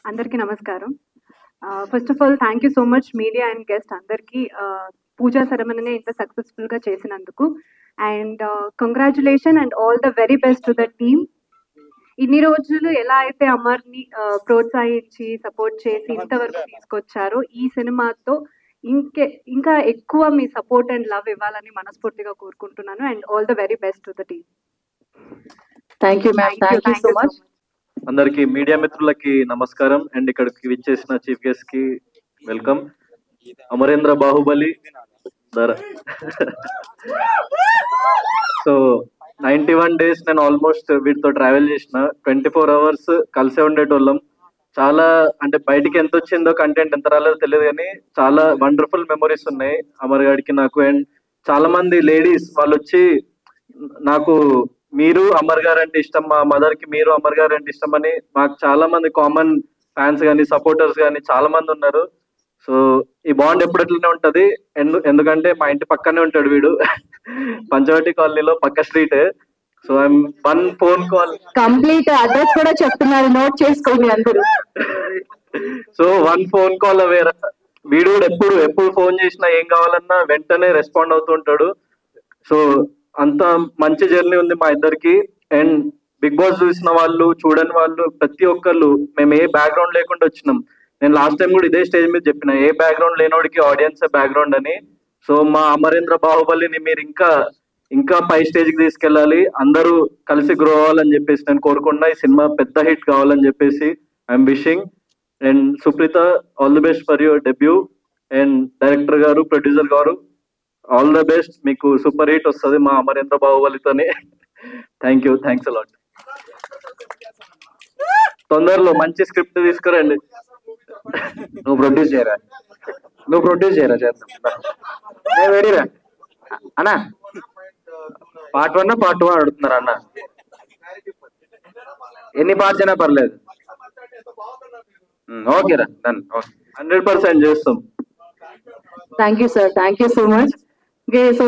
అందరికీ నమస్కారం. First of all thank you so much media and guest అందరికీ పూజా సెరమనీని ఇంత సక్సెస్ఫుల్గా చేసినందుకు. And congratulation and all the very best to the team. ఇన్ని రోజులు ఎలా అయితే అమర్ని ప్రోత్సహించి సపోర్ట్ చేసి ఇంతవరకు తీసుకొచ్చారో ఈ సినిమాతో ఇంకా ఎక్కువ మీ సపోర్ట్ అండ్ లవ్ ఇవ్వాలని మనస్ఫూర్తిగా కోరుకుంటున్నాను. And all the very best to the team. Thank you ma'am. Thank you so much. అందరికి మీడియా మిత్రులకి నమస్కారం అండ్ ఇక్కడికి విచ్చేసిన చీఫ్ గెస్ట్ కి welcome. Amarendra Baahubali so 91 days నేను ఆల్మోస్ట్ వీటితో ట్రావెల్ చేసిన. 24 hours కలిసే ఉండేటోళ్ళం. చాలా అంటే బయటికి ఎంత వచ్చిందో కంటెంట్ ఎంత రాలేదో తెలియదు కానీ చాలా వండర్ఫుల్ మెమరీస్ ఉన్నాయి అమర్ గారికి నాకు. అండ్ చాలా మంది లేడీస్ వాళ్ళు వచ్చి నాకు మీరు అమర్ గారు అంటే ఇష్టం, మా మదర్ కి మీరు అమర్ గారు అంటే ఇష్టం అని మాకు చాలా మంది కామన్ ఫ్యాన్స్ కానీ సపోర్టర్స్ కానీ చాలా మంది ఉన్నారు. సో ఈ బాండ్ ఎప్పుడట్లనే ఉంటది. ఎందుకంటే మా ఇంటి పక్కనే ఉంటాడు వీడు, పంచవటి కాలనీలో పక్క street. So I'm one phone call, complete address కూడా చెప్తున్నారు, నోట్ చేసుకోండి అందరూ. సో వన్ ఫోన్ కాల్ వేరే వీడు ఎప్పుడు ఫోన్ చేసినా ఏం కావాలన్నా వెంటనే రెస్పాండ్ అవుతుంటాడు. సో అంత మంచి జర్నీ ఉంది మా ఇద్దరికి. అండ్ బిగ్ బాస్ చూసిన వాళ్ళు చూడని వాళ్ళు ప్రతి ఒక్కళ్ళు మేము ఏ బ్యాక్గ్రౌండ్ లేకుండా వచ్చినాం. నేను లాస్ట్ టైం కూడా ఇదే స్టేజ్ మీద చెప్పిన, ఏ బ్యాక్గ్రౌండ్ లేనోడికి ఆడియన్స్ బ్యాక్గ్రౌండ్ అని. సో మా అమరేంద్ర బాహుబలిని మీరు ఇంకా పై స్టేజ్ కి తీసుకెళ్ళాలి, అందరూ కలిసి గ్రో అవ్వాలని చెప్పేసి నేను కోరుకున్నా. ఈ సినిమా పెద్ద హిట్ కావాలని చెప్పేసి I'm wishing. And Supreetha, all the best for your debut. And director గారు, ప్రొడ్యూసర్ గారు, ఆల్ ద బెస్ట్. మీకు సూపర్ హిట్ వస్తుంది మా అమరేంద్ర బాహుబలితోనే. Thank you, thanks a lot. తొందరలో మంచి స్క్రిప్ట్ తీసుకురండి. నువ్వు ప్రొడ్యూస్ చేయరా చేద్దాం. నేను రెడీరా అన్నా. పార్ట్ 1 పార్ట్ 2 అడుగుతున్నారు అన్న. ఎన్ని పార్ట్స్ అయినా పర్లేదు. ఓకేరా, డన్. 100% చేస్తాం. Thank you sir, thank you so much. So